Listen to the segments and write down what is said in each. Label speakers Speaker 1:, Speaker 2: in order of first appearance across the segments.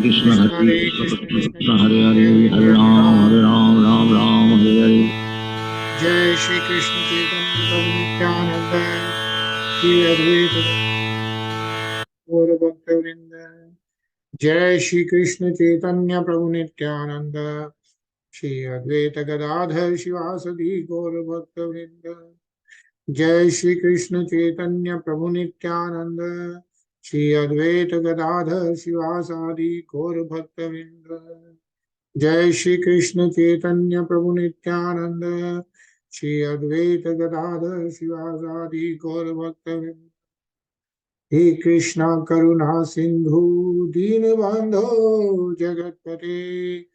Speaker 1: Krishna Hare Krishna Krishna Hare Hare Hare Ram Ram Hare Hare.
Speaker 2: Jai Shri Krishna Chaitanya Prabhu Nityananda Shri Advaita Gaura Bhakta Vrinda. Jai Shri Krishna Chaitanya Prabhu Nityananda Shri Advaita Gadadhar Shivasadi Gaura Bhakta Vrinda. Jai Shri Krishna Chaitanya Prabhu Nityananda Shri Advaita Gadadhar Shivasadi Gaura Bhakta Vrinda. Jai Shri Krishna Chaitanya Prabhu Nityananda Shri Advaita Gadadhar Shivasadi Gaura Bhakta Vrinda. He Krishna Karuna Sindhu Dinabandho Jagatpate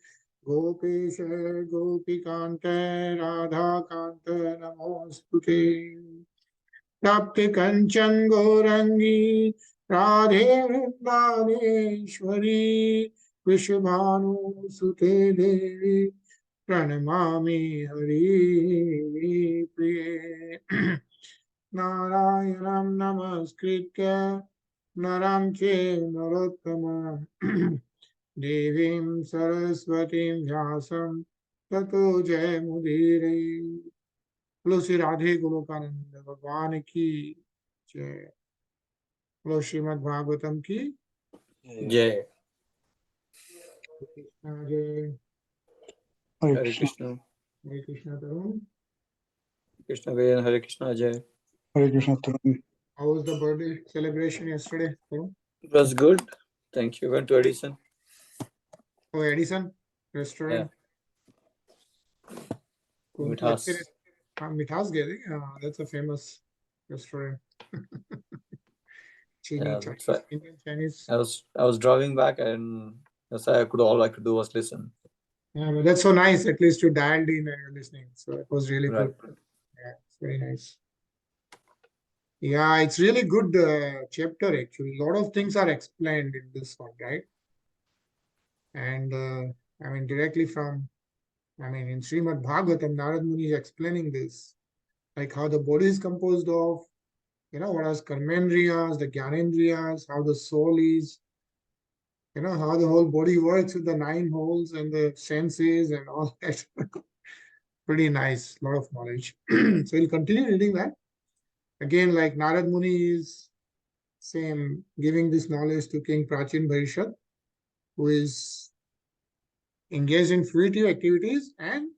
Speaker 2: Gopesha Gopikanta Radha Kanta Namostute Tapte Kanchan Gorangi Radhe Vrindaneshwari Vrishabhanu Sute Devi Pranamami Hari Priye Narayanam Namaskritya Naram Che Narottama Devim Saraswatim Vyasam Tato Jai Mudire. बोलो श्री राधे गोलोकानंद भगवान की जय। बोलो श्रीमद् भागवतम की
Speaker 3: जय।
Speaker 2: कृष्ण जय।
Speaker 3: हरे कृष्ण।
Speaker 2: हरे कृष्ण तरुण।
Speaker 3: कृष्ण जय। हरे कृष्ण जय।
Speaker 4: Hare Krishna Tharan.
Speaker 2: How was the birthday celebration yesterday, Tarun?
Speaker 3: It was good. Thank you. Went to Edison.
Speaker 2: Oh, Edison restaurant.
Speaker 3: Mithas.
Speaker 2: Mithas गए थे? That's a famous restaurant.
Speaker 3: Yeah,
Speaker 2: Chinese,
Speaker 3: that's right.
Speaker 2: Indian Chinese.
Speaker 3: I was driving back and that's all I could do was listen.
Speaker 2: Yeah, but that's so nice. At least you dialed in and you're listening. So it was really
Speaker 3: Right.
Speaker 2: good. Yeah, it's very nice. Yeah, it's really good chapter actually. A lot of things are explained in this one, right? And I mean, directly from, I mean, in Srimad Bhagavatam, Narad Muni is explaining this, like how the body is composed of, you know, what are karmendriyas, the gyanendriyas, how the soul is, you know, how the whole body works with the 9 holes and the senses and all that. Pretty nice, lot of knowledge. So we'll continue reading that. Again, like Narad Muni is same giving this knowledge to King Prachibarhisat, who is engaged in fruitive activities, and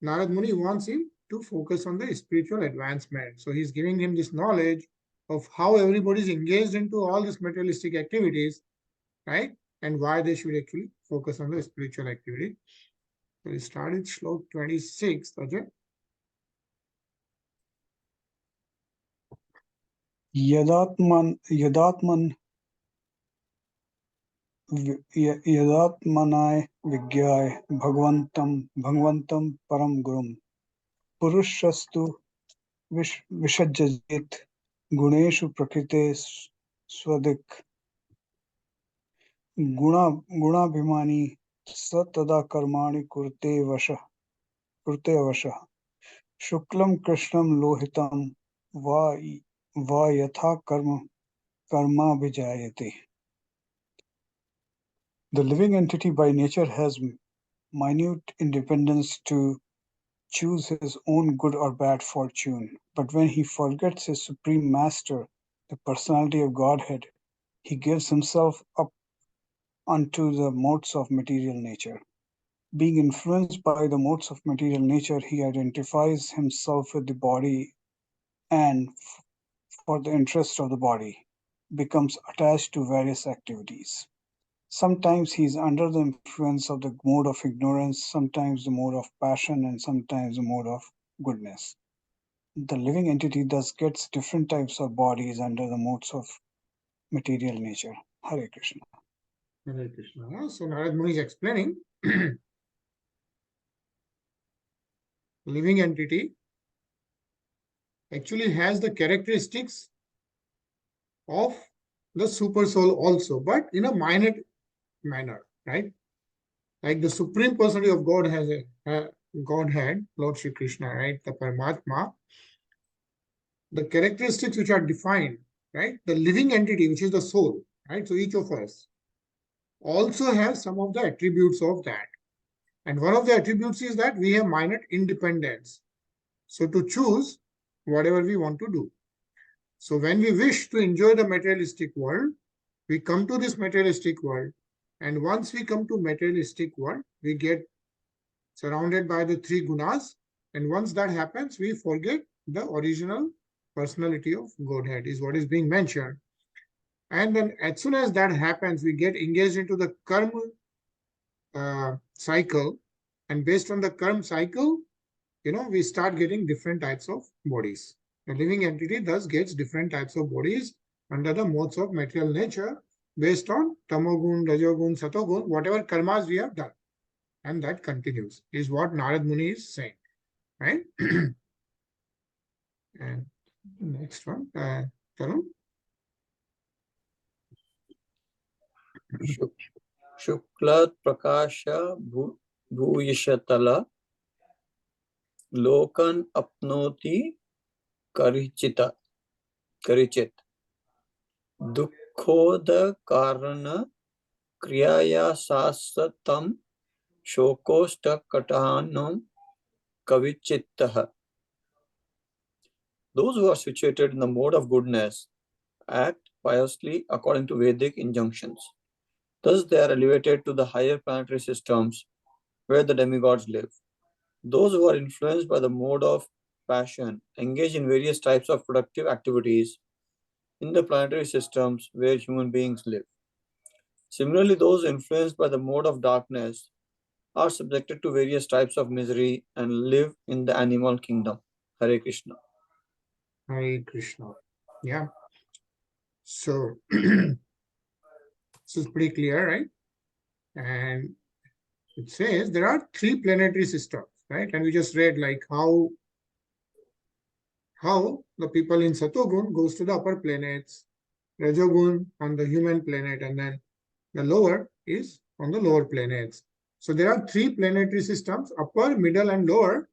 Speaker 2: Narad Muni wants him to focus on the spiritual advancement. So he's giving him this knowledge of how everybody is engaged into all these materialistic activities, right? And why they should actually focus on the spiritual activity. So we started Shlok 26, Ajay.
Speaker 4: यदात्मनाय विज्ञाय भगवन्तं परम गुरुम पुरुषस्तु विसज्जेत गुणेषु प्रकृते स्वदिक् गुणाभिमानी स तदा कर्माणि कुरुते अवशः शुक्लं कृष्णं लोहितं वा यथा कर्माभिजायते. The living entity by nature has minute independence to choose his own good or bad fortune, but when he forgets his supreme master, the personality of Godhead, he gives himself up unto the modes of material nature. Being influenced by the modes of material nature, he identifies himself with the body and, for the interest of the body, becomes attached to various activities. Sometimes he is under the influence of the mode of ignorance, sometimes the mode of passion, and sometimes the mode of goodness. The living entity thus gets different types of bodies under the modes of material nature. Hare Krishna.
Speaker 2: Hare Krishna. So Narad Muni is explaining living entity actually has the characteristics of the super soul also, but in a minor manner, right? Like the supreme personality of God has a Godhead, Lord Shri Krishna, right? The Paramatma. The characteristics which are defined, right? The living entity, which is the soul, right? So each of us, also have some of the attributes of that. And one of the attributes is that we have minor independence. So to choose whatever we want to do. So when we wish to enjoy the materialistic world, we come to this materialistic world. And once we come to materialistic world, we get surrounded by the three gunas. And once that happens, we forget the original personality of Godhead, is what is being mentioned. And then as soon as that happens, we get engaged into the karma cycle. And based on the karma cycle, we start getting different types of bodies. A living entity thus gets different types of bodies under the modes of material nature based on tamogun, rajogun, satogun, whatever karmas we have done. And that continues, is what Narad Muni is saying, right? And next one, Tarun.
Speaker 3: Shuklat Prakasha Bhuyishatala Lokan Apnoti Karichit Dukhoda Karana Kriyaya Sasatam Shokosta Katanam Kavichittaha. Those who are situated in the mode of goodness act piously according to Vedic injunctions. Thus they are elevated to the higher planetary systems where the demigods live. Those who are influenced by the mode of passion engage in various types of productive activities in the planetary systems where human beings live. Similarly, those influenced by the mode of darkness are subjected to various types of misery and live in the animal kingdom. Hare Krishna.
Speaker 2: Hare Krishna. Yeah. So, this is pretty clear, right? And it says there are three planetary systems, right? And we just read like how the people in Satogun goes to the upper planets, Rajogun on the human planet, and then the lower is on the lower planets. So there are three planetary systems, upper, middle, and lower.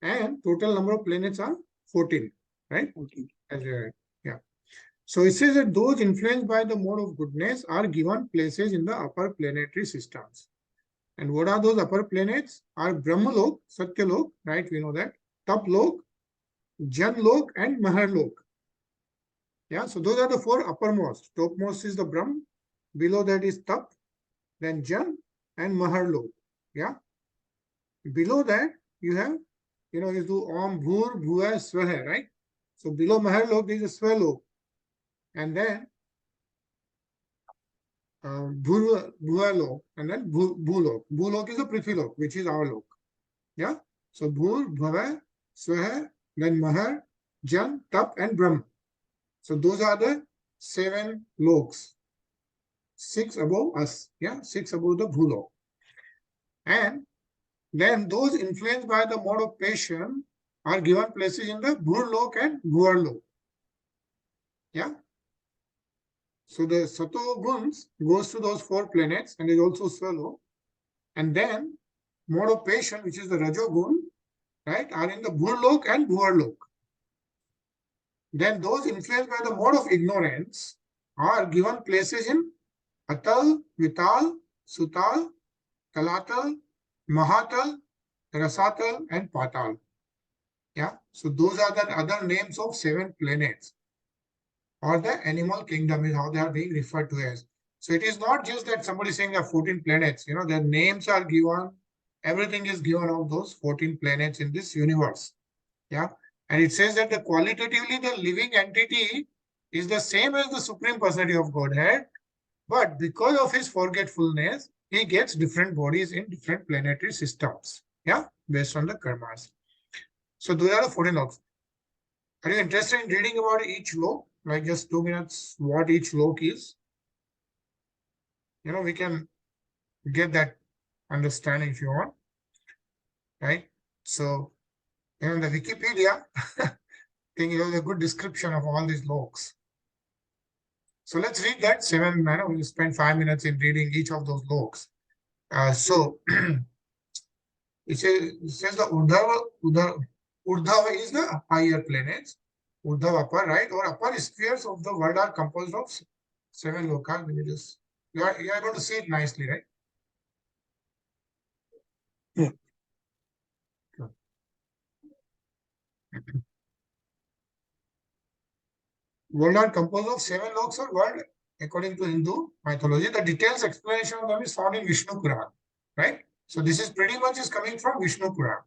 Speaker 2: And total number of planets are 14, right? 14. Yeah. So it says that those influenced by the mode of goodness are given places in the upper planetary systems. And what are those upper planets? Are Brahmalok, Satyalok, right? We know that. Taplok, Janlok, and Maharlok. Yeah, so those are the four uppermost. Topmost is the Brahm, below that is Tap, then Jan, and Maharlok. Yeah. Below that, you have, you do Om, Bhur, Bhuva, Swaha, right? So below Maharlok, there is a Swalok. And then Bhuvalok, and then Bhulok. Bhulok is the Prithvilok, which is our lok. Yeah. So Bhur, Bhava, Swaha, then Mahar, Jan, Tap, and Brahm. So those are the 7 loks. 6 above us. Yeah. 6 above the Bhulok. And then those influenced by the mode of passion are given places in the Bhurlok and Bhuvarlok. Yeah. So the Sato Guns goes to those 4 planets and is also Swallow. And then mode of passion, which is the Rajogun, right, are in the Bhurlok and Bhuvarlok. Then those influenced by the mode of ignorance are given places in Atal, Vital, Sutal, Talatal, Mahatal, Rasatal, and Patal. Yeah, so those are the other names of 7 planets, or the animal kingdom is how they are being referred to as. So it is not just that somebody is saying there are 14 planets, their names are given, everything is given of those 14 planets in this universe. Yeah, and it says that qualitatively the living entity is the same as the Supreme Personality of Godhead, but because of his forgetfulness, he gets different bodies in different planetary systems. Yeah, based on the karmas. So those are the 14 loks. Are you interested in reading about each lok? Like just 2 minutes, what each lok is? We can get that understanding if you want. Right? So, the Wikipedia, I think it was a good description of all these loks. So let's read that 7. We'll spend 5 minutes in reading each of those loks. So it says the Urdhava is the higher planets. Urdhava upper, right? Or upper spheres of the world are composed of 7 lokas. Let me just You are able to see it nicely, right?
Speaker 4: Yeah.
Speaker 2: Good. World are composed of 7 loks or world according to Hindu mythology. The details explanation of them is found in Vishnu Puran, right? So this is pretty much is coming from Vishnu Puran.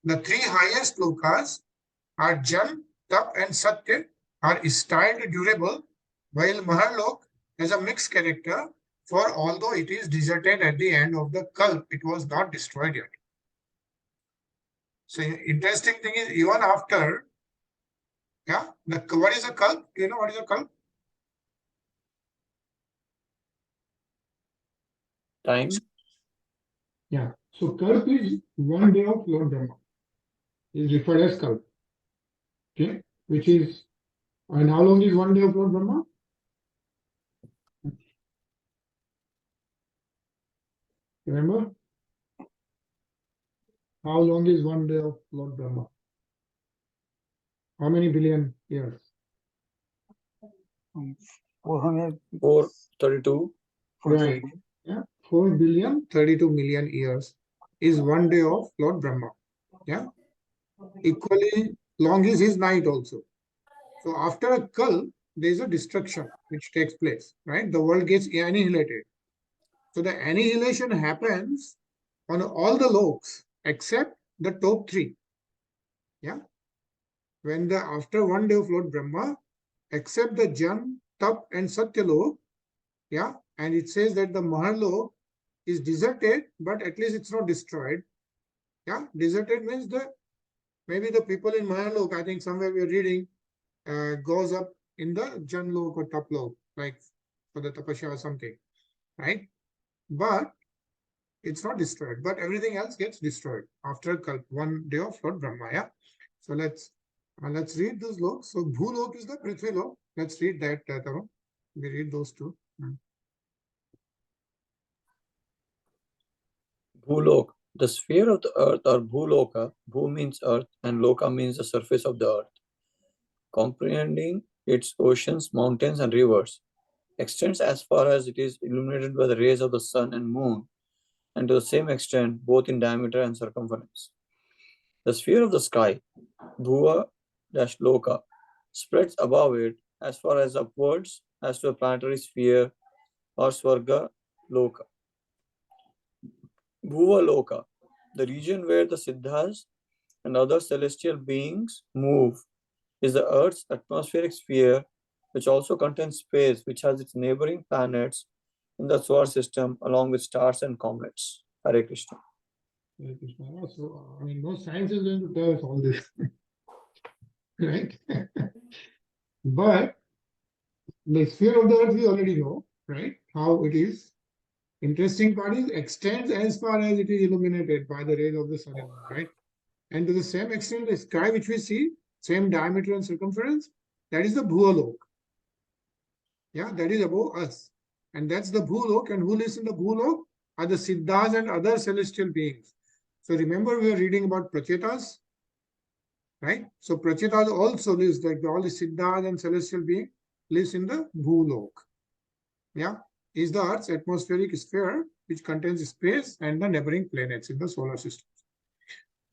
Speaker 2: The 3 highest lokas are Jan, Tap and Satya are styled durable, while Mahalok has a mixed character, for although it is deserted at the end of the Kalp, it was not destroyed yet. So interesting thing is, even after, what is a Kalp? Do you know what is a Kalp?
Speaker 3: Time.
Speaker 2: Yeah. So Kalp is 1 day of Lord Brahma. Is referred as Kalp. Okay. Which is, and how long is 1 day of Lord Brahma? Remember? How long is 1 day of Lord Brahma? How many billion years?
Speaker 4: 400.
Speaker 3: 432.
Speaker 2: Right. Yeah. 4 billion 32 million years is 1 day of Lord Brahma. Yeah. Equally long is his night also. So after a Kal, there is a destruction which takes place, right? The world gets annihilated. So the annihilation happens on all the loks except the top 3. Yeah. When after 1 day of Lord Brahma, except the Jan, Tap and Satyalok, yeah, and it says that the Mahalok is deserted, but at least it's not destroyed. Yeah, deserted means maybe the people in Mahalok, I think somewhere we are reading, goes up in the Janlok or Taplok, like for the Tapasya or something, right? But it's not destroyed, but everything else gets destroyed after Kalp, 1 day of Lord Brahma. Yeah. So let's read those loks. So Bhulok is the Prithvi lok. Let's read that, Tarun. We read those two.
Speaker 3: Bhulok. The sphere of the earth or Bhuloka. Bhu means earth and Loka means the surface of the earth. Comprehending its oceans, mountains and rivers, extends as far as it is illuminated by the rays of the sun and moon, and to the same extent both in diameter and circumference. The sphere of the sky, Bhuva-Loka, spreads above it as far as upwards as to a planetary sphere or Swarga-Loka. Bhuva-Loka, the region where the Siddhas and other celestial beings move, is the Earth's atmospheric sphere, which also contains space, which has its neighboring planets in the solar system, along with stars and comets. Hare Krishna.
Speaker 2: Hare Krishna. So, I mean, no science is going to tell us all this, right? But the sphere of the earth we already know, right? How it is. Interesting part is extends as far as it is illuminated by the rays of the sun and moon, right? And to the same extent, the sky which we see, same diameter and circumference, that is the Bhualok. Yeah, that is above us. And that's the Bhulok. And who lives in the Bhulok are the Siddhas and other celestial beings. So remember, we are reading about Prachetas, right? So Prachetas also lives, like all the Siddhas and celestial beings lives in the Bhulok. Yeah, is the Earth's atmospheric sphere, which contains space and the neighboring planets in the solar system.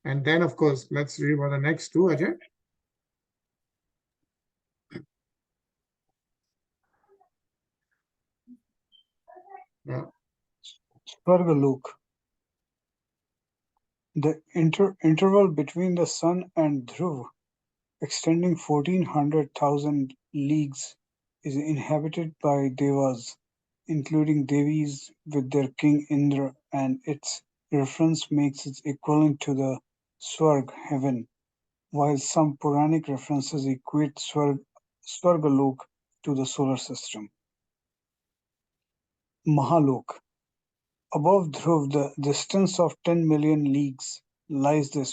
Speaker 2: And then, of course, let's read about the next two, Ajay. Yeah.
Speaker 4: Svargalok. The interval between the sun and Dhruv, extending 1400,000 leagues, is inhabited by devas, including Devis with their king Indra, and its reference makes it equivalent to the Swarg, heaven, while some Puranic references equate Svargalok to the solar system. Mahalok. Above Dhruv, the distance of 10 million leagues, lies the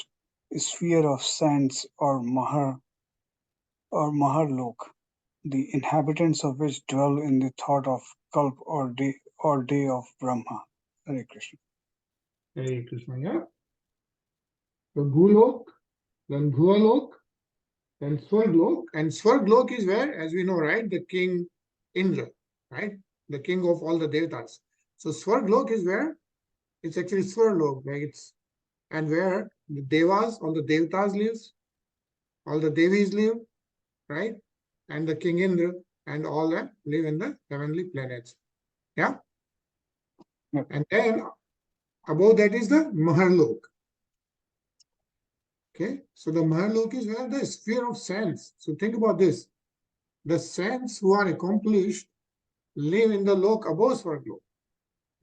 Speaker 4: sphere of sands or Maharlok, the inhabitants of which dwell in the thought of Kalp or day of Brahma. Hare Krishna.
Speaker 2: Hare Krishna, yeah. So Bhulok, then Bhualok, then Swarglok. And Swarglok is where, as we know, right, the king Indra, right? the king of all the devatas. So Swarglok is where it's actually Swarlok, like it's, and where the devas, all the devatas lives, all the devis live, right? And the king Indra and all that live in the heavenly planets. Yeah.
Speaker 4: Yep.
Speaker 2: And then above that is the Maharlok. Okay, so the Maharlok is where the sphere of sense. So think about this. The saints who are accomplished live in the lok above Swarglok.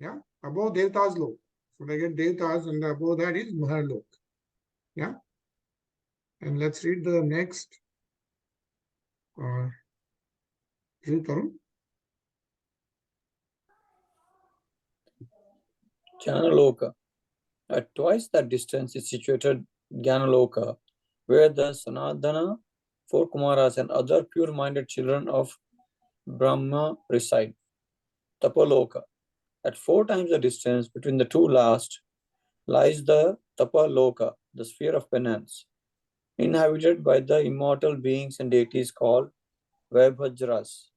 Speaker 2: Yeah, above Devta's lok. So they get Devtas, and above that is Maharlok. Yeah. And let's read the next. Read Tarun.
Speaker 3: Jnanaloka. At twice that distance is situated Jnanaloka, where the Sanadana, four Kumaras, and other pure-minded children of Brahma reside. Tapaloka. At 4 times the distance between the two last lies the Tapaloka, the sphere of penance, inhabited by the immortal beings and deities called Vaibhajras,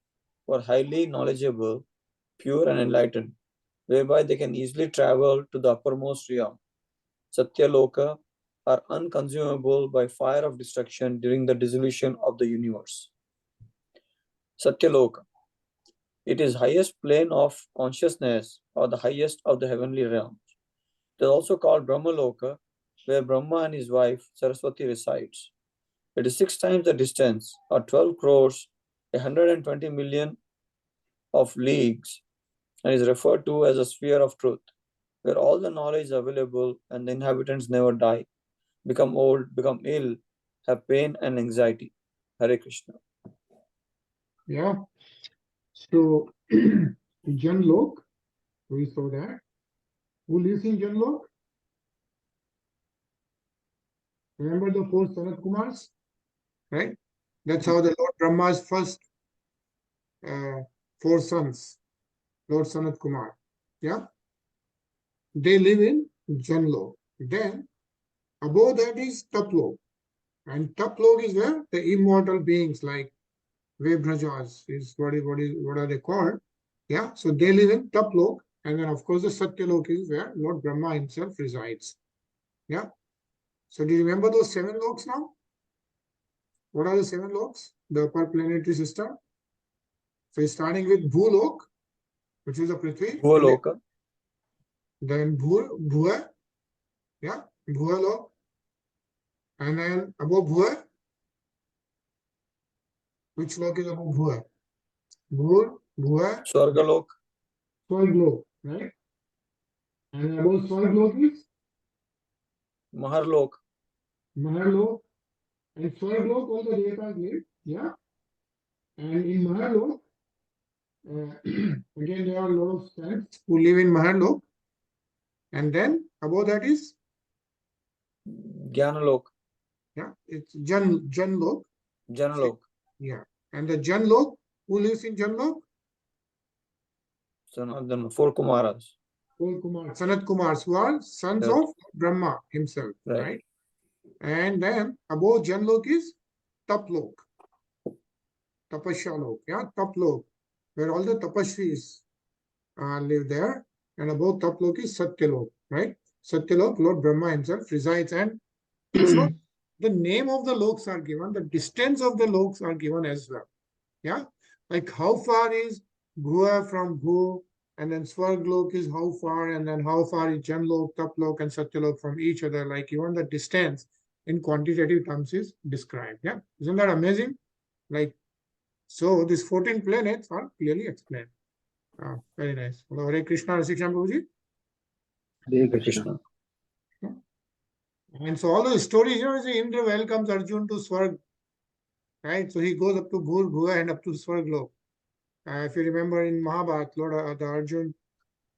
Speaker 3: who are highly knowledgeable, pure and enlightened, whereby they can easily travel to the uppermost realm. Satyaloka are unconsumable by fire of destruction during the dissolution of the universe. Satyaloka. It is highest plane of consciousness or the highest of the heavenly realms. It is also called Brahmaloka, where Brahma and his wife Saraswati resides. It is 6 times the distance, or 12 crores, 120 million of leagues, and is referred to as a sphere of truth, where all the knowledge is available and the inhabitants never die, become old, become ill, have pain and anxiety. Hare Krishna.
Speaker 2: Yeah. So Janlok, we saw that. Who lives in Janlok? Remember the 4 Sanat Kumars? Right? That's how the Lord Brahma's first 4 sons, Lord Sanat Kumar. Yeah. They live in Janlok. Then above that is Taplok. And Taplok is where the immortal beings like Vaibhrajas is what are they called? Yeah. So they live in Taplok. And then of course the Satyalok is where Lord Brahma himself resides. Yeah. So do you remember those 7 loks now? What are the 7 loks? The upper planetary system. So starting with Bhulok, which is the Prithvi.
Speaker 3: Bhuvaloka,
Speaker 2: Then Bhuva, yeah, Bhuvalok. And then above Bhuva, which lok is above Bhuva? Bhuva,
Speaker 3: Swargalok,
Speaker 2: Swarglok, right? And above Swarglok is
Speaker 3: Maharlok,
Speaker 2: Maharlok. And Swarglok, all the devatas live, yeah. And in Maharlok, again, there are a lot of saints who live in Maharlok. And then above that is,
Speaker 3: Jnanalok,
Speaker 2: yeah, it's Janlok.
Speaker 3: Janalok,
Speaker 2: Yeah. And the Janlok, who lives in Janlok?
Speaker 3: Sanadana, 4 Kumaras.
Speaker 2: Sanat Kumars, who are sons
Speaker 3: Right.
Speaker 2: of Brahma himself,
Speaker 3: Right.
Speaker 2: right? And then above Janlok is Taplok, Tapashalok, yeah, Taplok, where all the Tapashvis live there. And above Taplok is Satyalok, right? Satyalok, Lord Brahma himself resides, and it's not the name of the loks are given, the distance of the loks are given as well. Yeah, like how far is Bhuva from Bhu, and then Swarglok is how far, and then how far is Janlok, Taplok, and Satyalok from each other. Like even the distance in quantitative terms is described. Yeah, isn't that amazing? Like, so these 14 planets are clearly explained. Very nice. Hare Krishna, Rasikshan Prabhuji.
Speaker 1: Hare
Speaker 3: Hare
Speaker 1: Krishna.
Speaker 3: Krishna.
Speaker 2: And so all the stories, Indra welcomes Arjun to Swarg, right? So he goes up to Bhuva and up to Swarglok. If you remember in Mahabharata, Lord Arjun,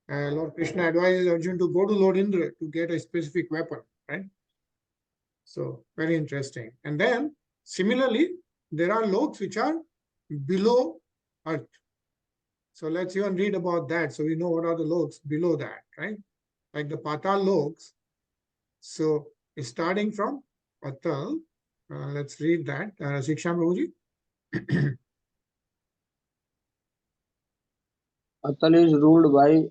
Speaker 2: Lord Krishna advises Arjun to go to Lord Indra to get a specific weapon, right? So very interesting. And then similarly, there are loks which are below earth. So let's even read about that. So we know what are the loks below that, right? Like the Patal loks. So starting from Patal, let's read that. Shiksha Prabhuji.
Speaker 1: Atal is ruled by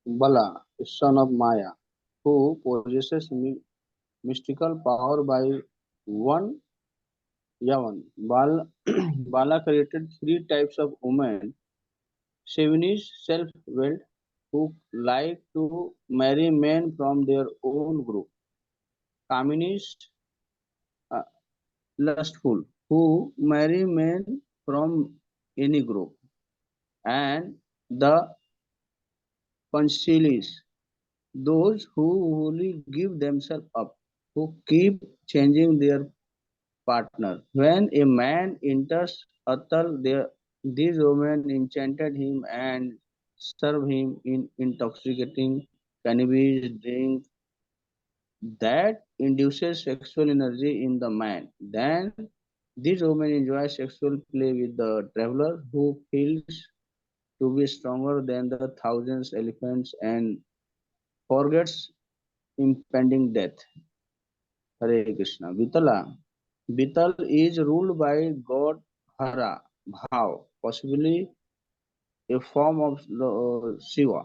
Speaker 1: Bala, son of Maya, who possesses mystical power by one Yavan. Bala created three types of women. Shivani's self-willed, who like to marry men from their own group. Kamini's uh, lustful, who marry men from any group. And the Panchalis, those who wholly give themselves up, who keep changing their partner. When a man enters Atal, these women enchanted him and serve him in intoxicating cannabis drink that induces sexual energy in the man. Then these women enjoy sexual play with the traveler who feels to be stronger than the thousands elephants and forgets impending death. Hare Krishna. Vital is ruled by god Hara, Bhav, possibly a form of Shiva,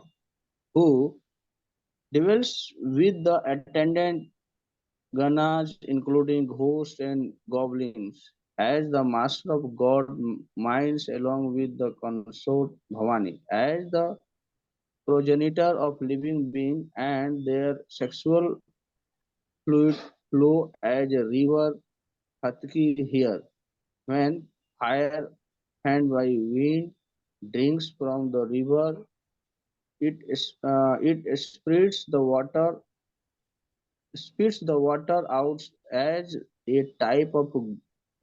Speaker 1: who dwells with the attendant ganas, including ghosts and goblins, as the master of god minds along with the consort Bhavani, as the progenitor of living beings, and their sexual fluid flow as a river Hatki here. When fire fanned by wind drinks from the river, it spits the water out as a type of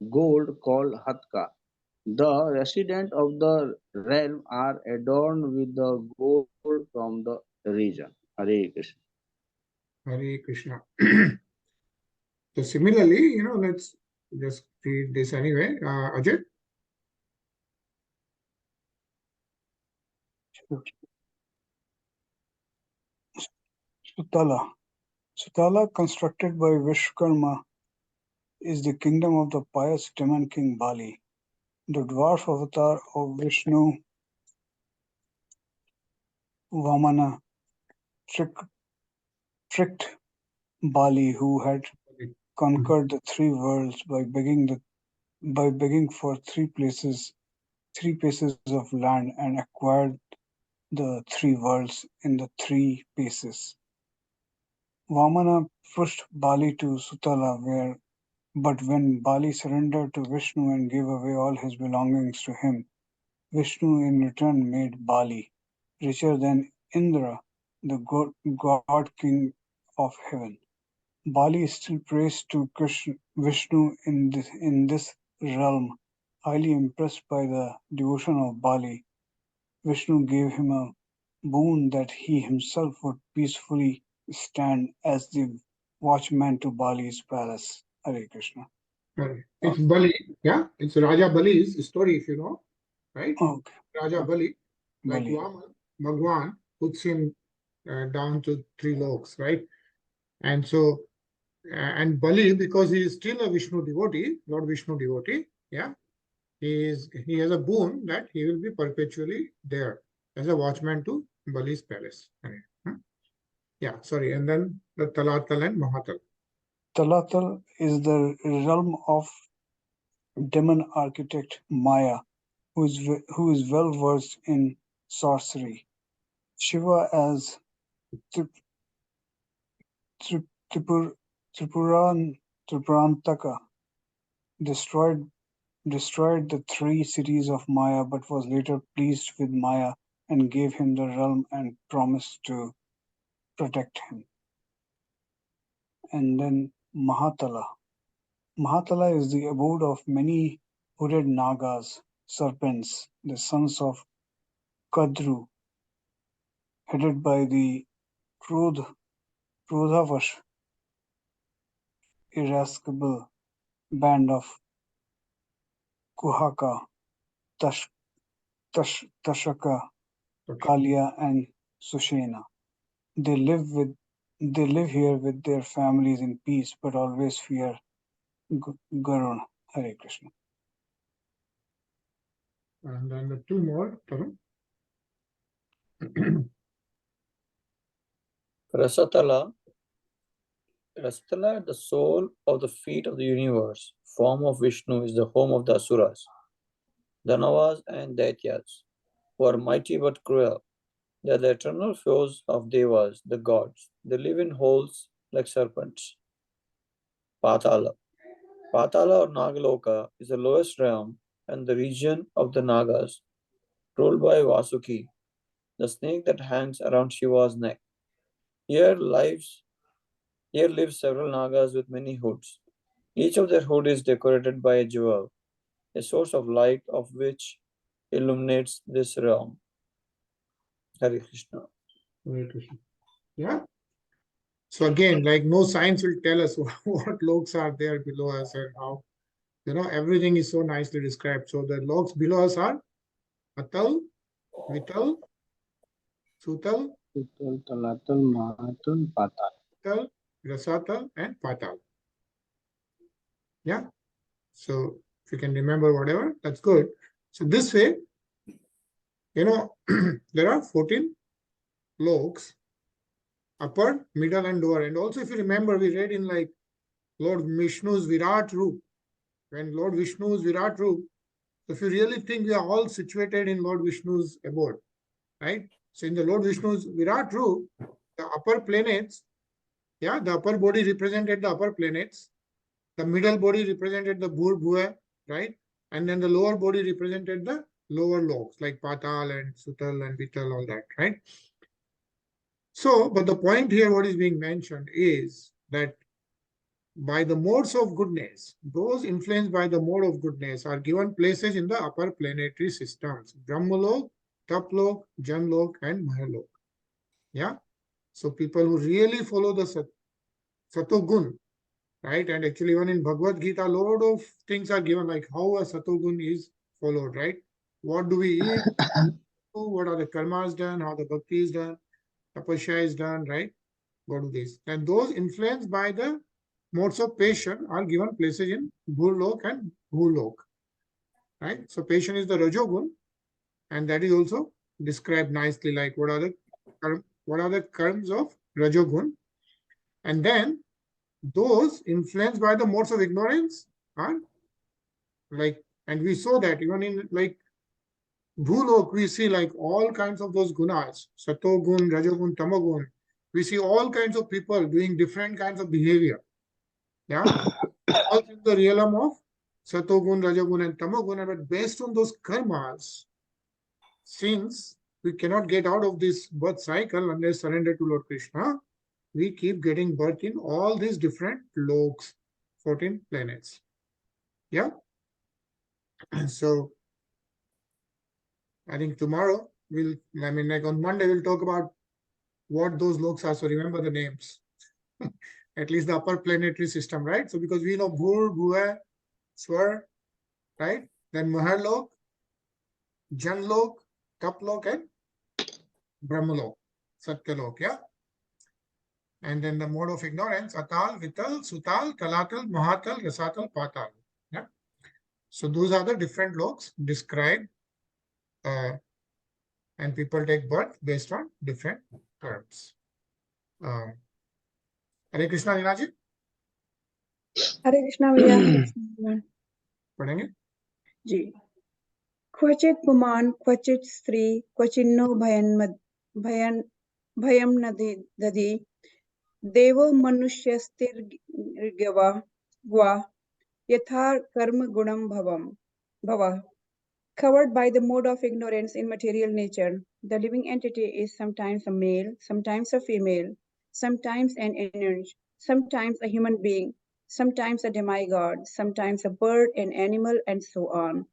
Speaker 1: gold called Hatka. The residents of the realm are adorned with the gold from the region. Hare Krishna.
Speaker 2: Hare Krishna. So similarly, let's just read this anyway. Ajay?
Speaker 4: Sutala. Sutala, constructed by Vishwakarma, is the kingdom of the pious demon king Bali, the dwarf avatar of Vishnu. Vamana tricked Bali, who had conquered the three worlds, by begging for three pieces of land, and acquired the three worlds in the three pieces. Vamana pushed Bali to Sutala, but when Bali surrendered to Vishnu and gave away all his belongings to him, Vishnu in return made Bali richer than Indra, the god king of heaven. Bali is still praised to Vishnu in this realm. Highly impressed by the devotion of Bali, Vishnu gave him a boon that he himself would peacefully stand as the watchman to Bali's palace. Hare Krishna.
Speaker 2: It's Bali, yeah? It's Raja Bali's story, if you know, right?
Speaker 4: Okay.
Speaker 2: Raja Bali, like
Speaker 4: Bali.
Speaker 2: Bhagwan puts him down to three loks, right? And so, and Bali, because he is still a Vishnu devotee, Lord Vishnu devotee, yeah, he has a boon that he will be perpetually there as a watchman to Bali's palace. Yeah, sorry, and then the Talatal and Mahatal.
Speaker 4: Talatal is the realm of demon architect Maya, who is well versed in sorcery. Shiva as Tripurantaka destroyed the three cities of Maya, but was later pleased with Maya and gave him the realm and promised to protect him. And then Mahatala. Mahatala is the abode of many hooded Nagas, serpents, the sons of Kadru, headed by the Krodhavash, irascible band of Kuhaka, Tashaka, Kalia, and Sushena. They live here with their families in peace, but always fear Garuna. Hare Krishna.
Speaker 2: And then the two more, Tarun.
Speaker 3: Rasatala, the soul of the feet of the universe, form of Vishnu, is the home of the Asuras, Danavas and Daityas, who are mighty but cruel. They are the eternal foes of Devas, the gods. They live in holes like serpents. Patala. Patala or Nagaloka is the lowest realm and the region of the Nagas, ruled by Vasuki, the snake that hangs around Shiva's neck. Here live several Nagas with many hoods. Each of their hood is decorated by a jewel, a source of light of which illuminates this realm. Hare Krishna.
Speaker 2: Hare Krishna. Yeah. So again, like no science will tell us what loks are there below us and how, everything is so nicely described. So the loks below us are Atal, Vital, Sutal,
Speaker 1: Utal, Talatal, Mahatal, Patal.
Speaker 2: Tal, Rasatal, and Patal. Yeah. So if you can remember whatever, that's good. So this way, there are 14 loks, upper, middle, and lower. And also, if you remember, we read in like Lord Vishnu's Virat Roop. When Lord Vishnu's Virat Roop, if you really think we are all situated in Lord Vishnu's abode, right? So in the Lord Vishnu's Virat Roop, the upper planets, the upper body represented the upper planets, the middle body represented the Bhur Bhuva, right? And then the lower body represented the lower loks like Patal and Sutal and Vital, all that, right? So, but the point here, what is being mentioned is that by the modes of goodness, those influenced by the mode of goodness are given places in the upper planetary systems, Brahmalok, Taplok, Janlok, and Mahalok. Yeah. So people who really follow the Satogun, right? And actually, even in Bhagavad Gita, a lot of things are given, like how a Satogun is followed, right? What do we eat? What are the karmas done? How the bhakti is done? Tapasya is done, right? Go to this. And those influenced by the modes of passion are given places in Bhurlok and Bhulok, right? So passion is the Rajogun, and that is also described nicely, like what are the karms of Rajogun, and then those influenced by the modes of ignorance are like, and we saw that even in like Bhulok, we see like all kinds of those gunas, Satogun, Rajogun, Tamagun. We see all kinds of people doing different kinds of behavior. Yeah, all in the realm of Satogun, Rajogun, and Tamagun, but based on those karmas, since we cannot get out of this birth cycle unless surrender to Lord Krishna, we keep getting birth in all these different loks, 14 planets. Yeah. So I think tomorrow like on Monday, we'll talk about what those loks are. So remember the names. At least the upper planetary system, right? So because we know Bhur, Bhuva, Swar, right? Then Mahalok, Janlok, Taplok, and Brahmalok, Satyalok, yeah? And then the mode of ignorance, Atal, Vital, Sutal, Talatal, Mahatal, Rasatal, Patal. Yeah. So those are the different loks described, and people take birth based on different terms. Hare Krishna, Ninaji?
Speaker 5: हरे कृष्णा भैया हरे कृष्णा भगवान
Speaker 2: पढ़ेंगे?
Speaker 5: जी क्वचित पुमान क्वचित स्त्री क्वचिन्नो भयं न दधि देवो मनुष्यस्तिर्गवा ग्वा यथा कर्म गुणम भवः. Covered by the mode of ignorance in material nature, the living entity is sometimes a male, sometimes a female, sometimes an energy, sometimes a human being, sometimes a demigod, sometimes a bird, an animal, and so on.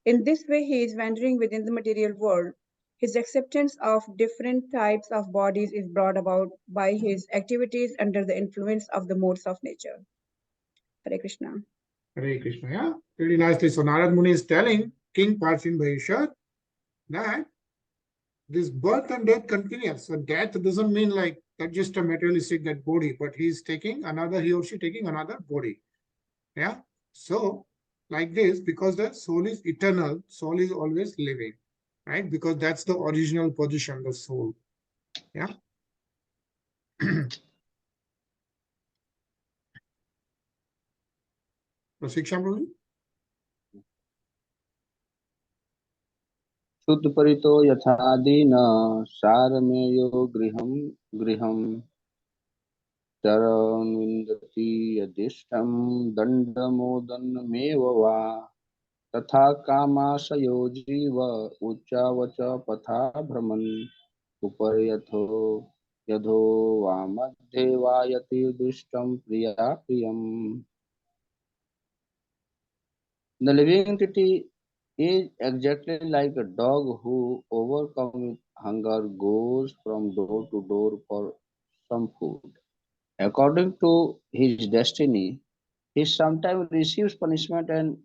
Speaker 5: In this way, he is wandering within the material world. His acceptance of different types of bodies is brought about by his activities under the influence of the modes of nature. Hare Krishna.
Speaker 2: Hare Krishna, yeah. Really nicely. So Narad Muni is telling King Prachibarhisat that this birth and death continues. So death doesn't mean like that just a materialistic that body, but he or she taking another body. Yeah. So like this, because the soul is eternal, soul is always living. right? Because that's the original position, the soul. Yeah. Prasiksha Prabhu?
Speaker 1: श्रुतपरितो यथादीन सारमेयो गृहं गृहं चरन्विन्दति यदिष्टं दण्डमोदनमेव वा तथा कामाशयो जीव उच्चावच पथा भ्रमन् उपरि यथो वा मध्ये वा यति दुष्टं प्रिया प्रियम्. The living entity is exactly like a dog who, overcome with hunger, goes from door to door for some food. According to his destiny, he sometimes receives punishment and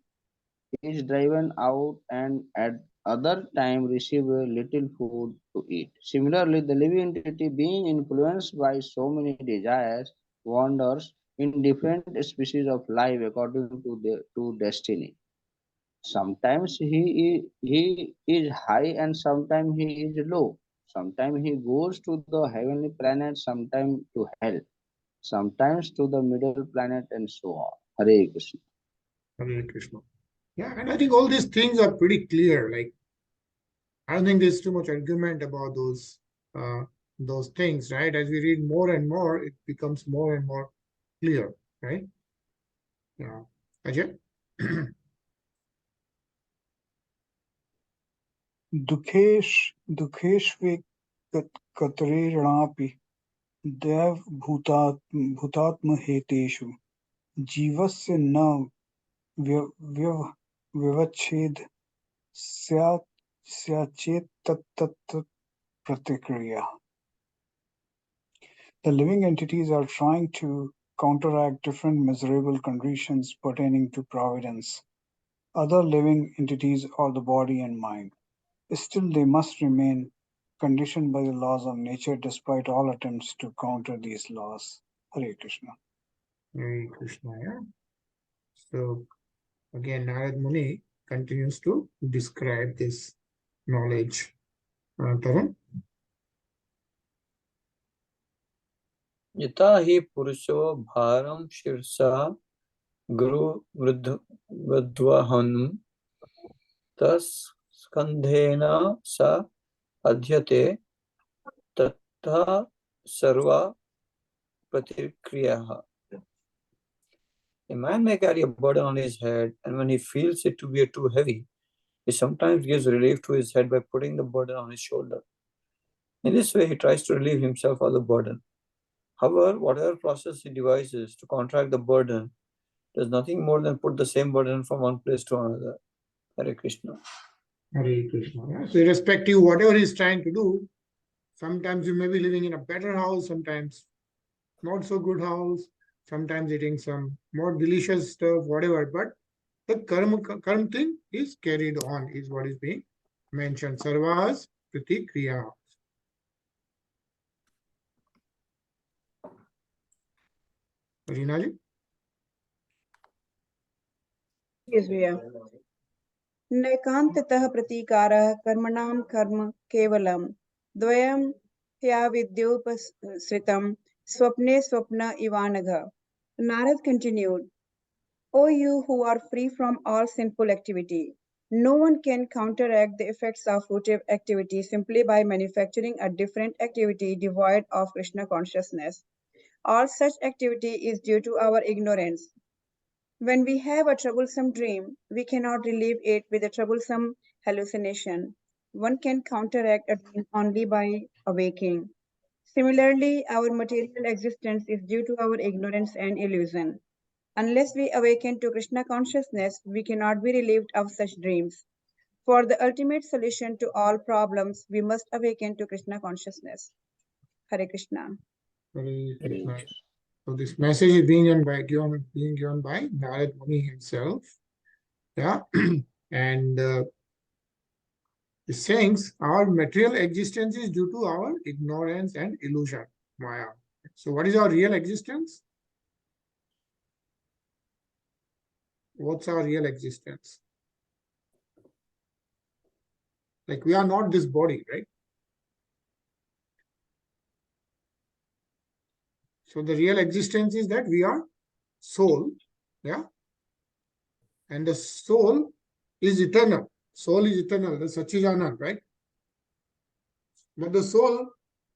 Speaker 1: is driven out, and at other time receive a little food to eat. Similarly, the living entity, being influenced by so many desires, wanders in different species of life according to destiny. Sometimes he is high and sometimes he is low. Sometimes he goes to the heavenly planet, sometimes to hell, sometimes to the middle planet, and so on. Hare Krishna.
Speaker 2: Hare Krishna. Yeah, and I think all these things are pretty clear. Like, I don't think there's too much argument about those things, right? As we read more and more, it becomes more and more clear, right? Yeah. Ajay?
Speaker 4: दुखेष्वे कतरेणापि दैव भूतात्महेतेषु जीवस्य न व्यवच्छेद स्याच्चेत् तत्तत् प्रतिक्रिया. The living entities are trying to counteract different miserable conditions pertaining to providence, other living entities or the body and mind. Still, they must remain conditioned by the laws of nature despite all attempts to counter these laws. Hare Krishna.
Speaker 2: Hare Krishna, yeah. So, again, Narad Muni continues to describe this knowledge. Tarun?
Speaker 3: यथा हि पुरुषो भारं शीर्षा गुरु वृद्ध्वहन् तस्कन्धेन स अध्यते तथा सर्वा प्रतिक्रियाः. A man may carry a burden on his head, and when he feels it to be too heavy, he sometimes gives relief to his head by putting the burden on his shoulder. In this way, he tries to relieve himself of the burden. However, whatever process he devises to contract the burden does nothing more than put the same burden from one place to another. Hare Krishna.
Speaker 2: Hare Krishna. Yeah. So, irrespective whatever he's trying to do, sometimes you may be living in a better house, sometimes not so good house, sometimes eating some more delicious stuff, whatever. But the karma thing is carried on, is what is being mentioned. Sarvas pratikriya. Reena ji?
Speaker 5: Yes, Vya. नैकान्ततः प्रतीकारः कर्मणां कर्म केवलं द्वयं ह्याविद्योपसृतं स्वप्ने स्वप्न इवानघ. Narad continued, O you who are free from all sinful activity, no one can counteract the effects of fruitive activity simply by manufacturing a different activity devoid of Krishna consciousness. All such activity is due to our ignorance. When we have a troublesome dream, we cannot relieve it with a troublesome hallucination. One can counteract a dream only by awaking. Similarly, our material existence is due to our ignorance and illusion. Unless we awaken to Krishna consciousness, we cannot be relieved of such dreams. For the ultimate solution to all problems, we must awaken to Krishna consciousness. Hare Krishna.
Speaker 2: Hare Krishna. So this message is being given by Narad Muni himself. Yeah. And the sayings, our material existence is due to our ignorance and illusion, Maya. So what is our real existence? What's our real existence? Like we are not this body, right? So the real existence is that we are soul, yeah? And the soul is eternal. Soul is eternal, the Satchidanand, right? But the soul,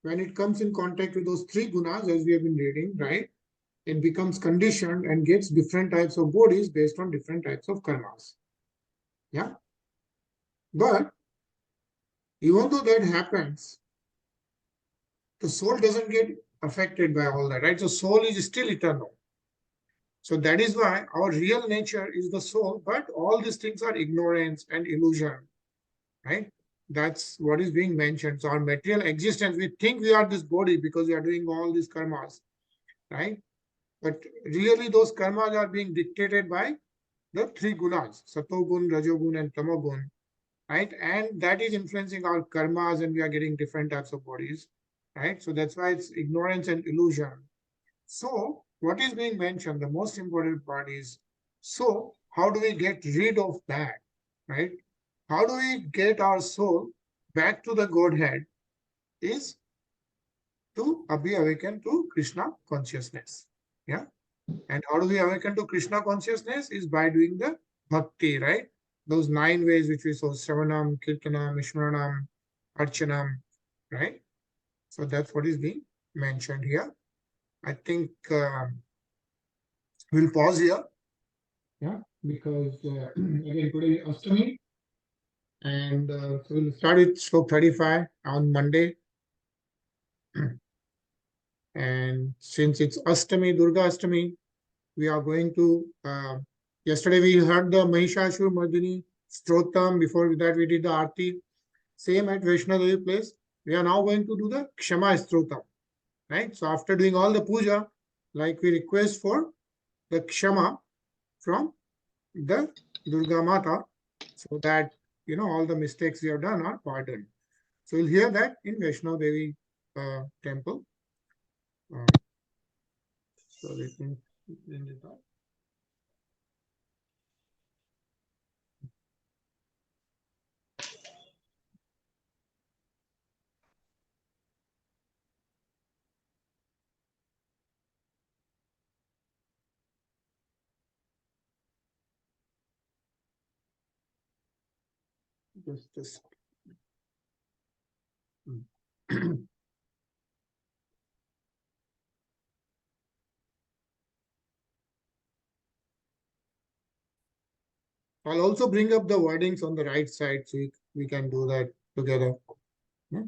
Speaker 2: when it comes in contact with those three gunas, as we have been reading, right? It becomes conditioned and gets different types of bodies based on different types of karmas. Yeah. But even though that happens, the soul doesn't get affected by all that, right? So soul is still eternal. So that is why our real nature is the soul, but all these things are ignorance and illusion, right? That's what is being mentioned. So our material existence, we think we are this body because we are doing all these karmas, right? But really those karmas are being dictated by the three gunas, Satogun, Rajogun, and Tamogun, right? And that is influencing our karmas and we are getting different types of bodies, right? So that's why it's ignorance and illusion. So what is being mentioned, the most important part is, so how do we get rid of that, right? How do we get our soul back to the Godhead is to be awakened to Krishna consciousness, yeah? And how do we awaken to Krishna consciousness is by doing the bhakti, right? Those 9 ways which we saw, Shravanam, Kirtanam, Vishnuranam, Archanam, right? So that's what is being mentioned here. I think we'll pause here, yeah, because again today is Ashtami, and so we'll start with Slok 35 on Monday. And since it's Ashtami, Durga Ashtami, we are going to, yesterday we heard the Mahishashur Mardini Strotam, before that we did the Aarti, same at Vaishnadevi place. We are now going to do the Kshama Strotam, right? So after doing all the puja, like we request for the Kshama from the Durga Mata, so that, you know, all the mistakes we have done are pardoned. So you'll hear that in Vaishnadevi temple. So let me bring it up. Just this. I'll also bring up the wordings on the right side so we can do that together. Yeah?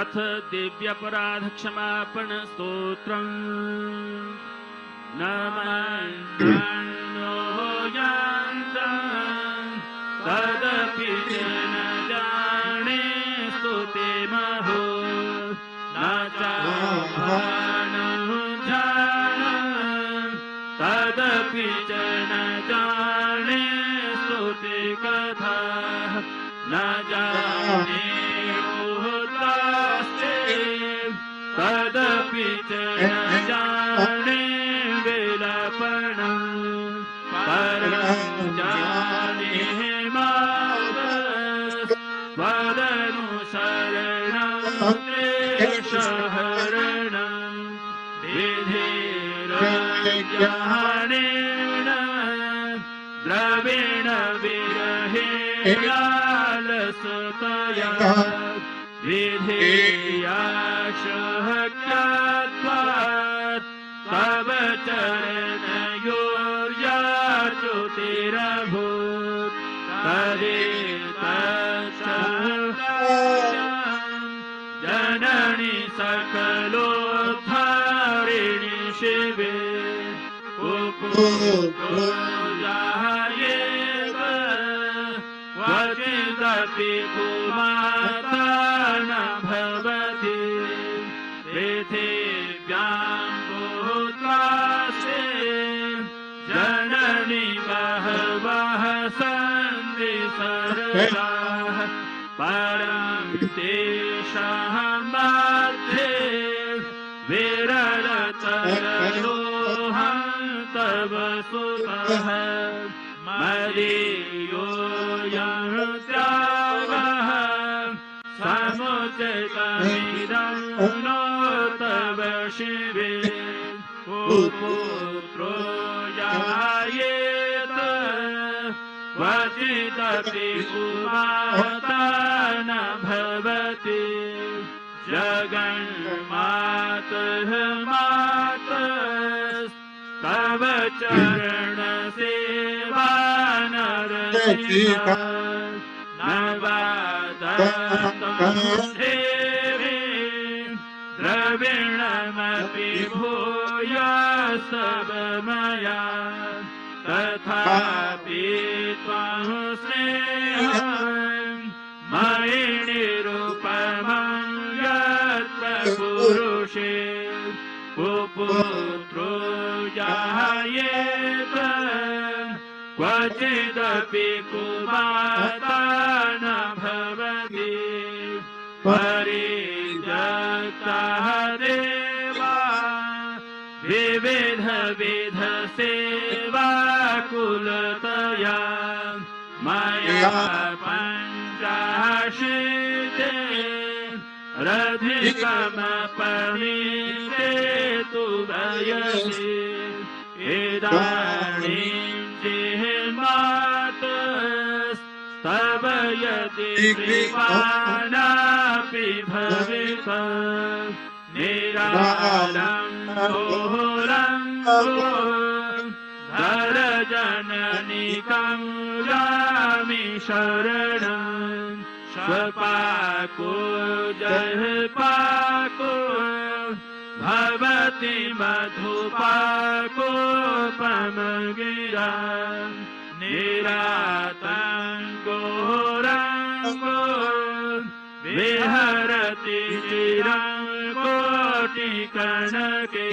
Speaker 6: अथ दिव्यापराध क्षमापण स्तोत्रम् नमो यान्तम् तदपि च न जाने स्तुते महो न चानुजानन् तदपि च न जाने स्तुते कथा न जाने तदपि च न जाने विलपणम् परं जाने मावदनुसरणं क्लेशहरणं विधिर्ज्ञानेन द्रवेण विरहेणालसतया विधेयाशक्यात्वात् तव चरणयोर्याच्युतिरभूत् तदेतत्सहस्रम् जननि सकलोद्धारिणि शिवे कुकुजायेव वचिदपि कुमाता न भवति पृथिव्यां भूत्वासे जननि बहवः सन्ति सङ्कटाः परं तेषां मध्ये विरलतरलोहं तव सुतः मदीयोऽयं त्यागः समुचितमिदं नो तव शिवे कुपुत्रो जायेत क्वचिदपि कुमाता न भवति जगन्मातः मातस्तव चरणसेवा नरसिंह न वादन्तं देवी द्रविणमपि भूयस्तव मया तथापि त्वं स्नेहं मयि निरुपमं यत्र पुरुषे कुपुत्रो जायेत क्वचिदपि कुमाता न भवति परित्यक्तः देवा विविध सेवा कुलतया मया पञ्चाशीते रधिकमपनीते तु वयसि इदानीं जिह्मातस्तव यदि कृपाणापि भविता निरालम्बोरङ्गो धरजननिकं यामि शरणं स्वपाको जयपाको भवति मधुपाकोपमगिरा निरातङ्गोरङ्गो विहरति चिरं कोटिकनके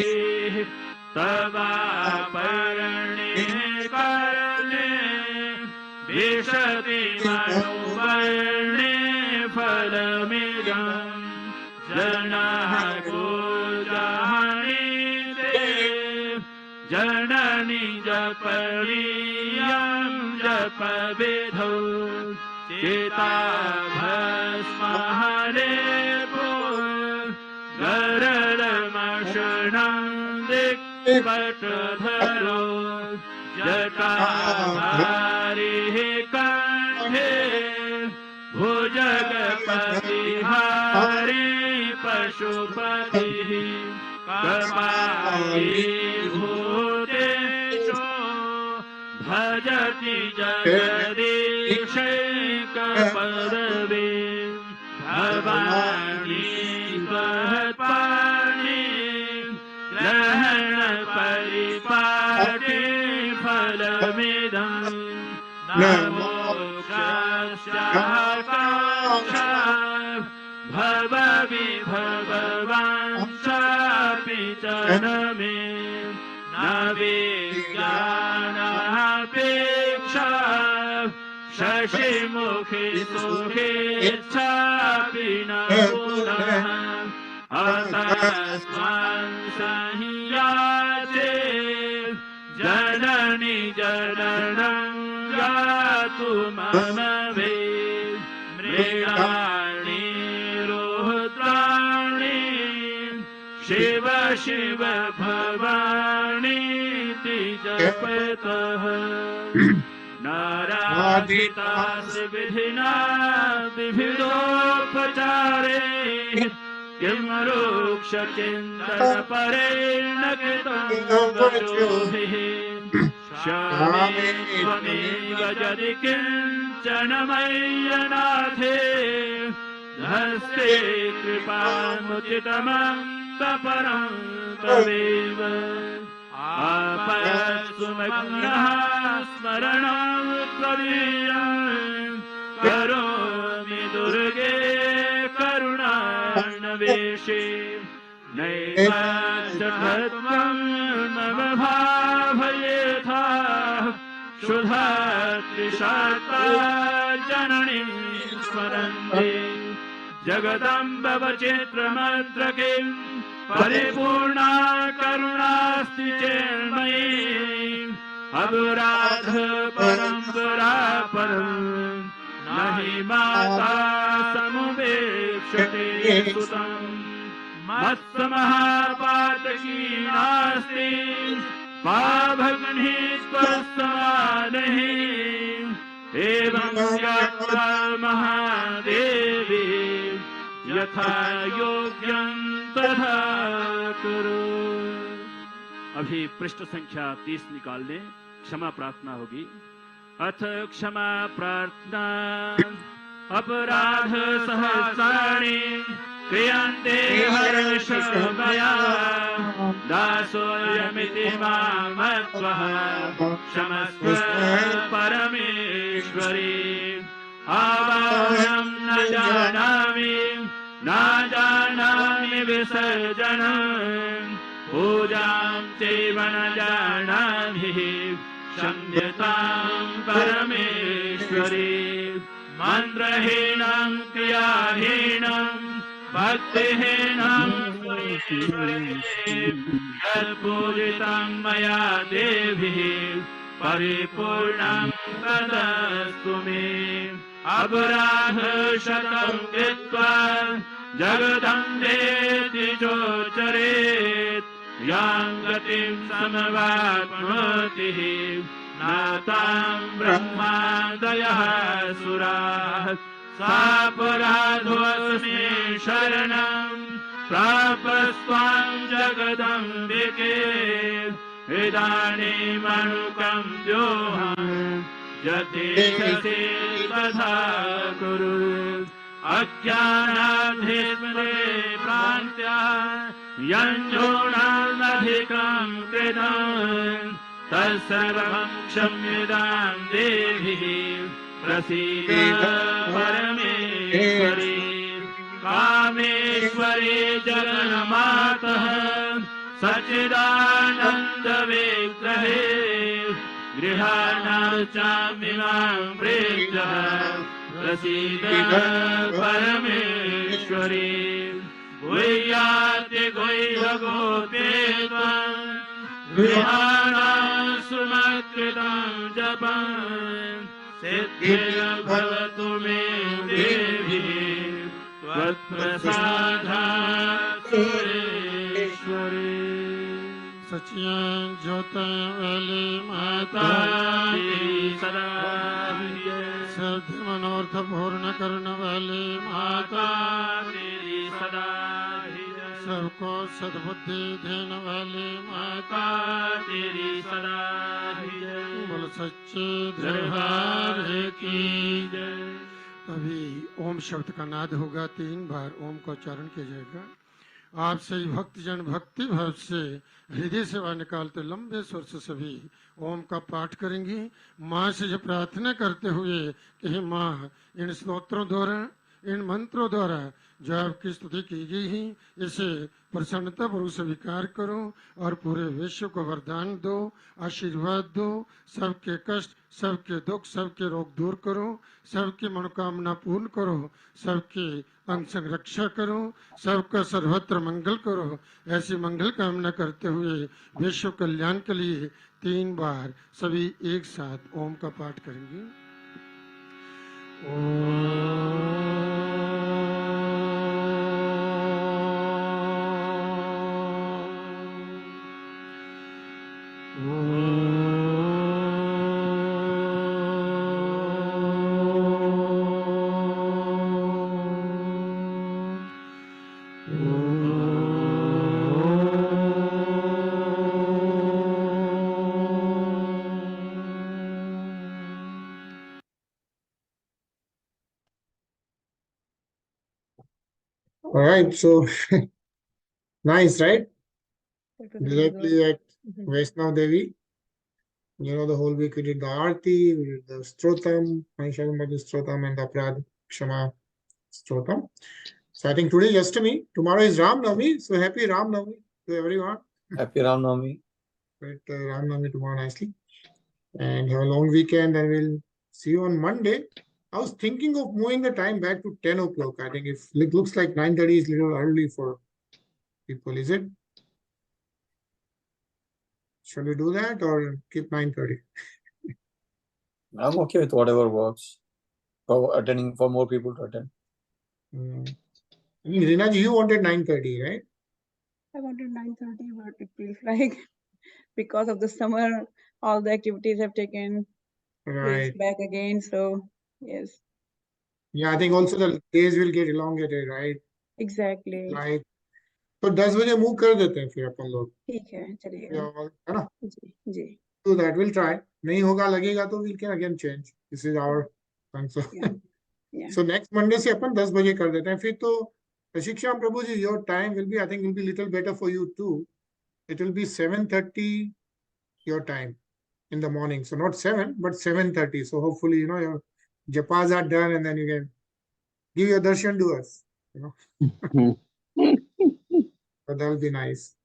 Speaker 6: तवापर्णे कर्णे विशति मनुवर्णे फलमिदं जनाः को जानीते जननि जपनीयं जपविधौ चिताभस्महरे भो गरलमशनं दिक्पटधरो जटाधारिः कण्ठे भुजगपतिहारी पशुपतिः कपाली भूतेशो भजति जगदीशैकपदवे भवानी त्वत्पाणि ग्रहण परिपाटे फलमिदं नमो मोक्षस्याकाङ्क्षा भवविभवांशापि च न मे न विज्ञानापेक्षा शशिमुखि सुखेच्छापि न पुनः अतस्त्वं संयाचे जननि जननं गातु मम वे मृगाणि रुद्राणि शिव शिव भवानीति जपतः नाराधितास्य विधिना विविधोपचारे किं रूक्षचिन्तनपरेण कृतं वचोभिः क्षमे त्वमेव यदि किञ्चन मय्यनाथे हस्ते कृपामुचितमन्तपरं तवेव आपत्सुमग्नः स्मरणं त्वदीयं करोमि दुर्गे करुणार्णवेशे नैव त्वं मम भावयेथा क्षुधा त्रिशाता जननी स्मरन्ति जगदम्ब वचित्रमत्र किम् परिपूर्णा करुणास्ति चेन्मयी अपराध परम्परा परम् नहि माता समुपेक्षते सुतम् मत्समहापातकी नास्ति पावग्नि त्वत्समानः एवं ज्ञात्वा महादेवी यथा योग्यं तथा करो। अभी पृष्ठ संख्या 30 निकाल लें। क्षमा प्रार्थना होगी। अथ क्षमा प्रार्थना अपराध सहस्राणि क्रियन्ते हर्षमया दासोऽयमिति मामत्वः क्षमस्व परमेश्वरी आवाहनं न जानामि विसर्जनम् पूजां चैव न जानामि क्षम्यतां परमेश्वरी मन्त्रहीनं क्रियाहीनं भक्तिहीनं यत्पूजितं मया देवी परिपूर्णं तदस्तु मे अपराध शतं कृत्वा जगदम्बेति चोचरेत् यां गतिं समवाप्नोति नातां ब्रह्मादयः सुराः सापराधोऽस्मि शरणं प्रापस्त्वां जगदम्बिके इदानीमनुकम्प्योऽहं यथेच्छसि तथा कुरु अज्ञानाद्धेस्मरे प्रान्त्या यञ्जोणानधिकं कृतं तत्सर्वं क्षम्यतां देवी प्रसीद परमेश्वरी कामेश्वरी जगन्मातः सच्चिदानन्दविग्रहे गृहाणाचामिमां प्रेत्य प्रसीद परमेश्वरी गुह्याति गुह्यगोप्ये त्वं गृहाणां सुमत्कृतं जपम् सिद्धिर्भवतु मे देवी त्वत्प्रसादात् सुरेश्वरी
Speaker 7: सचियां ज्योतां वाली माता
Speaker 6: तेरी सदा
Speaker 7: सब मनोरथ पूर्ण करने वाली माता
Speaker 6: तेरी सदा
Speaker 7: सबको सद्बुद्धि देने वाली माता
Speaker 6: तेरी सदा
Speaker 7: बोल सच्चे दरबार की
Speaker 6: जय।
Speaker 7: अभी ओम शब्द का नाद होगा, 3 बार ओम का उच्चारण किया जाएगा। आप सभी भक्तजन भक्ति भाव से हृदय से बाहर निकालते लंबे स्वर से सभी ओम का पाठ करेंगी। माँ से जो प्रार्थना करते हुए कि हे माँ, इन स्तोत्रों द्वारा, इन मंत्रों द्वारा जो आपकी स्तुति की गई है, इसे प्रसन्नता पूर्वक स्वीकार करो और पूरे विश्व को वरदान दो, आशीर्वाद दो। सबके कष्ट, सबके दुख, सबके रोग दूर करो, सबकी मनोकामना पूर्ण करो, सबके अंग संरक्षा करो, सबका सर्वत्र मंगल करो। ऐसी मंगल कामना करते हुए विश्व कल्याण के लिए 3 बार सभी एक साथ ओम का पाठ करेंगे।
Speaker 2: All right, so nice, right?
Speaker 5: That was really
Speaker 2: Directly
Speaker 5: good.
Speaker 2: at Vaishnav Devi. You know, the whole week we did the Aarti, we did the Strotam, Mahishagamati Strotam, and the Aprad Kshama Strotam. So I think today is Ashtami, tomorrow is Ram Navami. So happy Ram Navami to everyone.
Speaker 3: Happy Ram Navami.
Speaker 2: Great Ram Navami tomorrow nicely. And have a long weekend, and we'll see you on Monday I was thinking of moving the time back to 10 o'clock. I think if it looks like 9:30 is a little early for people, is it? Shall we do that or keep 9:30?
Speaker 3: I'm okay with whatever works for more people to attend.
Speaker 2: I mean, Rinaji, you wanted 9:30, right?
Speaker 5: I wanted 9:30, but it feels like because of the summer, all the activities have taken place
Speaker 2: Right.
Speaker 5: back again. So yes,
Speaker 2: Yeah, I think also the days will get elongated, right?
Speaker 5: exactly.
Speaker 2: Like, तो 10 बजे move कर देते हैं फिर अपन लोग.
Speaker 5: ठीक है, चलिएगा.
Speaker 2: Yeah, है ना?
Speaker 5: जी, जी.
Speaker 2: Do that. We'll try. नहीं होगा लगेगा तो we can again change. This is our answer.
Speaker 5: Yeah, yeah.
Speaker 2: So next Monday से अपन 10 बजे कर देते हैं. फिर तो Shiksha Prabhu ji, your time will be, I think, will be little better for you too. It will be 7:30 your time in the morning. So not 7, but 7:30. So hopefully, your japas are done and then you can give your darshan to us. So that will be nice.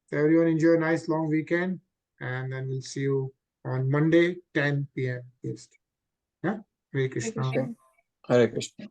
Speaker 2: So everyone enjoy a nice long weekend, and then we'll see you on Monday, 10 p.m. East. Yeah? Hare Krishna.
Speaker 5: Krishna.
Speaker 3: Hare Krishna.